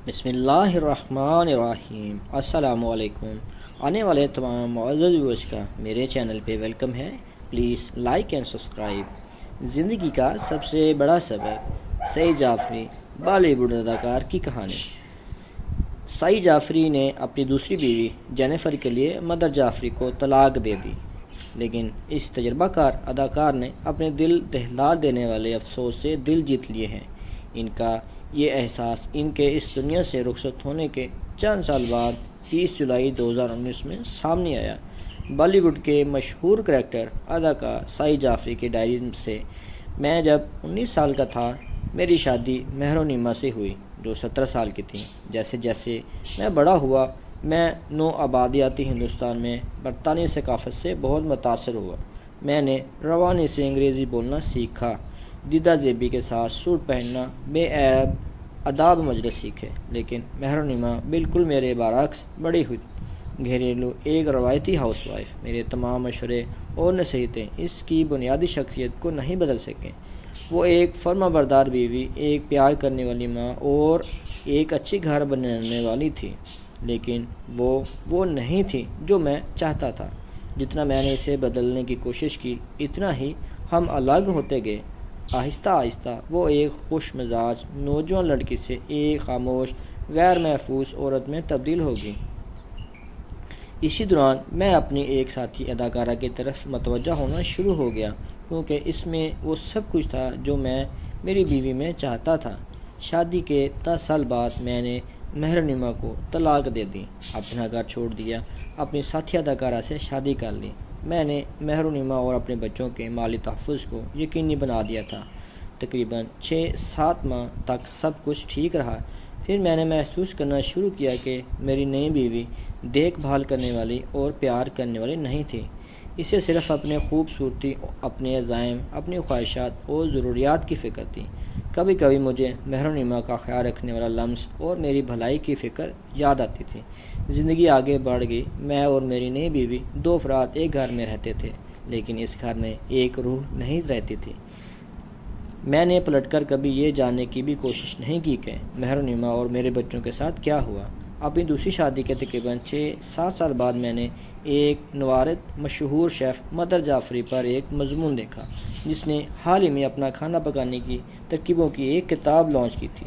بسم اللہ الرحمن الرحیم۔ السلام علیکم۔ آنے والے تمام معزز ویورز کا میرے چینل پہ ویلکم ہے۔ Please like and subscribe. زندگی کا سب سے بڑا سبق، سعید جعفری بالی ووڈ اداکار کی کہانی۔ سعید جعفری نے اپنی دوسری بیوی جینیفر کے لیے مدر جعفری کو طلاق دے دی، لیکن اس تجربہ کار اداکار نے اپنے دل دہلا دینے والے افسوس سے دل جیت لیے ہیں۔ ان کا یہ احساس ان کے اس دنیا سے رخصت ہونے کے چند سال بعد 30 جولائی 2019 میں سامنے آیا۔ بالی ووڈ کے مشہور کریکٹر اداکار سعید جعفری کے ڈائری سے، میں جب 19 سال کا تھا، میری شادی مہر و نیما سے ہوئی جو 17 سال کی تھیں۔ جیسے جیسے میں بڑا ہوا، میں نو آبادیاتی ہندوستان میں برطانوی ثقافت سے بہت متاثر ہوا۔ میں نے روانی سے انگریزی بولنا سیکھا، دیدہ زیبی کے ساتھ سوٹ پہننا، بے عیب آداب مجلس سیکھے، لیکن مہر و نیما بالکل میرے برعکس بڑی ہوئی گھریلو ایک روایتی ہاؤس وائف۔ میرے تمام مشورے اور نصیحتیں اس کی بنیادی شخصیت کو نہیں بدل سکیں۔ وہ ایک فرما بردار بیوی، ایک پیار کرنے والی ماں اور ایک اچھی گھر بنانے والی تھی، لیکن وہ نہیں تھی جو میں چاہتا تھا۔ جتنا میں نے اسے بدلنے کی کوشش کی، اتنا ہی ہم الگ ہوتے گئے۔ آہستہ آہستہ وہ ایک خوش مزاج نوجوان لڑکی سے ایک خاموش، غیر محفوظ عورت میں تبدیل ہو گئی۔ اسی دوران میں اپنی ایک ساتھی اداکارہ کی طرف متوجہ ہونا شروع ہو گیا، کیونکہ اس میں وہ سب کچھ تھا جو میں میری بیوی میں چاہتا تھا۔ شادی کے 10 سال بعد میں نے مہر و نیما کو طلاق دے دی، اپنا گھر چھوڑ دیا، اپنی ساتھی اداکارہ سے شادی کر لی۔ میں نے مہر و نیما اور اپنے بچوں کے مالی تحفظ کو یقینی بنا دیا تھا۔ تقریباً 6-7 ماہ تک سب کچھ ٹھیک رہا۔ پھر میں نے محسوس کرنا شروع کیا کہ میری نئی بیوی دیکھ بھال کرنے والی اور پیار کرنے والی نہیں تھی۔ اسے صرف اپنے خوبصورتی، اپنے عزائم، اپنی خواہشات اور ضروریات کی فکر تھی۔ کبھی کبھی مجھے مہر و نیما کا خیال رکھنے والا لمس اور میری بھلائی کی فکر یاد آتی تھی۔ زندگی آگے بڑھ گئی۔ میں اور میری نئی بیوی 2 افراد ایک گھر میں رہتے تھے، لیکن اس گھر میں ایک روح نہیں رہتی تھی۔ میں نے پلٹ کر کبھی یہ جاننے کی بھی کوشش نہیں کی کہ مہر و نیما اور میرے بچوں کے ساتھ کیا ہوا۔ اپنی دوسری شادی کے تقریباً 6-7 سال بعد میں نے ایک نوارد مشہور شیف مدر جعفری پر ایک مضمون دیکھا، جس نے حال ہی میں اپنا کھانا پکانے کی ترکیبوں کی ایک کتاب لانچ کی تھی۔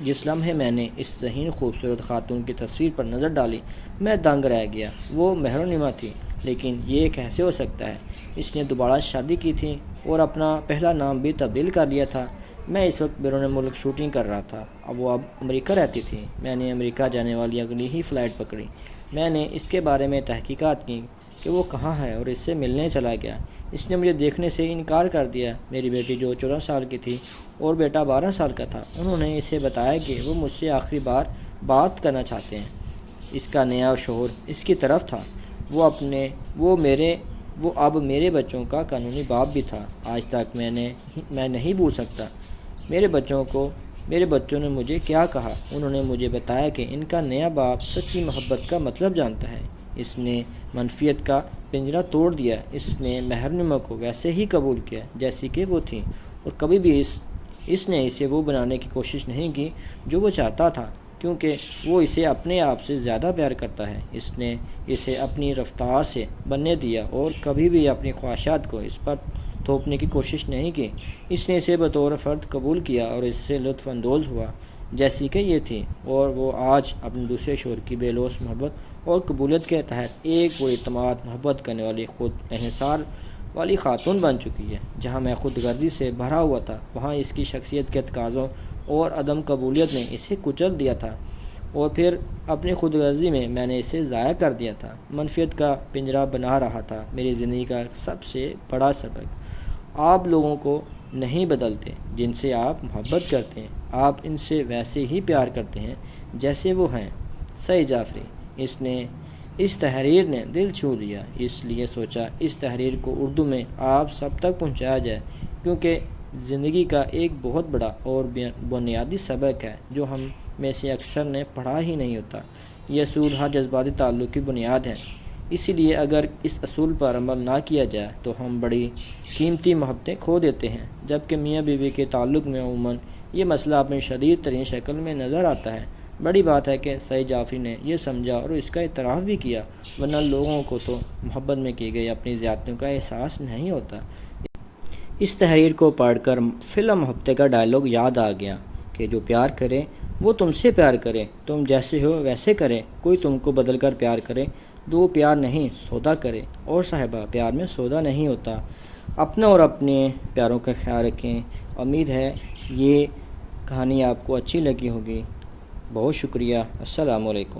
جس لمحے میں نے اس ذہین خوبصورت خاتون کی تصویر پر نظر ڈالی، میں دنگ رہ گیا۔ وہ مہر و نیما تھی، لیکن یہ کیسے ہو سکتا ہے؟ اس نے دوبارہ شادی کی تھی اور اپنا پہلا نام بھی تبدیل کر لیا تھا۔ میں اس وقت بیرون ملک شوٹنگ کر رہا تھا، وہ اب امریکہ رہتی تھی۔ میں نے امریکہ جانے والی اگلی ہی فلائٹ پکڑی۔ میں نے اس کے بارے میں تحقیقات کی کہ وہ کہاں ہے اور اس سے ملنے چلا گیا۔ اس نے مجھے دیکھنے سے انکار کر دیا۔ میری بیٹی جو 14 سال کی تھی اور بیٹا 12 سال کا تھا، انہوں نے اسے بتایا کہ وہ مجھ سے آخری بار بات کرنا چاہتے ہیں۔ اس کا نیا شوہر اس کی طرف تھا۔ وہ اب میرے بچوں کا قانونی باپ بھی تھا۔ آج تک میں نہیں بھول سکتا میرے بچوں نے مجھے کیا کہا۔ انہوں نے مجھے بتایا کہ ان کا نیا باپ سچی محبت کا مطلب جانتا ہے۔ اس نے منفیت کا پنجرہ توڑ دیا۔ اس نے مہر و نیما کو ویسے ہی قبول کیا جیسی کہ وہ تھی، اور کبھی بھی اس نے اسے وہ بنانے کی کوشش نہیں کی جو وہ چاہتا تھا، کیونکہ وہ اسے اپنے آپ سے زیادہ پیار کرتا ہے۔ اس نے اسے اپنی رفتار سے بننے دیا اور کبھی بھی اپنی خواہشات کو اس پر تھوپنے کی کوشش نہیں کی۔ اس نے اسے بطور فرد قبول کیا اور اس سے لطف اندوز ہوا جیسی کہ یہ تھی، اور وہ آج اپنے دوسرے شوہر کی بے لوث محبت اور قبولیت کے تحت ایک بڑی اعتماد محبت کرنے والی خود انحصار والی خاتون بن چکی ہے۔ جہاں میں خود غرضی سے بھرا ہوا تھا، وہاں اس کی شخصیت کے تقاضوں اور عدم قبولیت نے اسے کچل دیا تھا، اور پھر اپنی خود غرضی میں نے اسے ضائع کر دیا تھا۔ منفیت کا پنجرہ بنا رہا تھا میری زندگی کا سب سے بڑا سبق۔ آپ لوگوں کو نہیں بدلتے جن سے آپ محبت کرتے ہیں، آپ ان سے ویسے ہی پیار کرتے ہیں جیسے وہ ہیں۔ سعید جعفری۔ اس تحریر نے دل چھو لیا، اس لیے سوچا اس تحریر کو اردو میں آپ سب تک پہنچایا جائے، کیونکہ زندگی کا ایک بہت بڑا اور بنیادی سبق ہے جو ہم میں سے اکثر نے پڑھا ہی نہیں ہوتا۔ یہ اصول ہر جذباتی تعلق کی بنیاد ہے۔ اسی لیے اگر اس اصول پر عمل نہ کیا جائے تو ہم بڑی قیمتی محبتیں کھو دیتے ہیں۔ جبکہ میاں بیوی کے تعلق میں عموماً یہ مسئلہ اپنی شدید ترین شکل میں نظر آتا ہے۔ بڑی بات ہے کہ سعید جعفری نے یہ سمجھا اور اس کا اعتراف بھی کیا، ورنہ لوگوں کو تو محبت میں کی گئی اپنی زیادتیوں کا احساس نہیں ہوتا۔ اس تحریر کو پڑھ کر فلم ہفتے کا ڈائلاگ یاد آ گیا کہ جو پیار کرے وہ تم سے پیار کرے، تم جیسے ہو ویسے کرے، کوئی تم کو بدل کر پیار کرے تو وہ پیار نہیں سودا کرے۔ اور صاحبہ، پیار میں سودا نہیں ہوتا۔ اپنا اور اپنے پیاروں کا خیال رکھیں۔ امید ہے یہ کہانی آپ کو اچھی لگی ہوگی۔ بہت شکریہ۔ السلام علیکم۔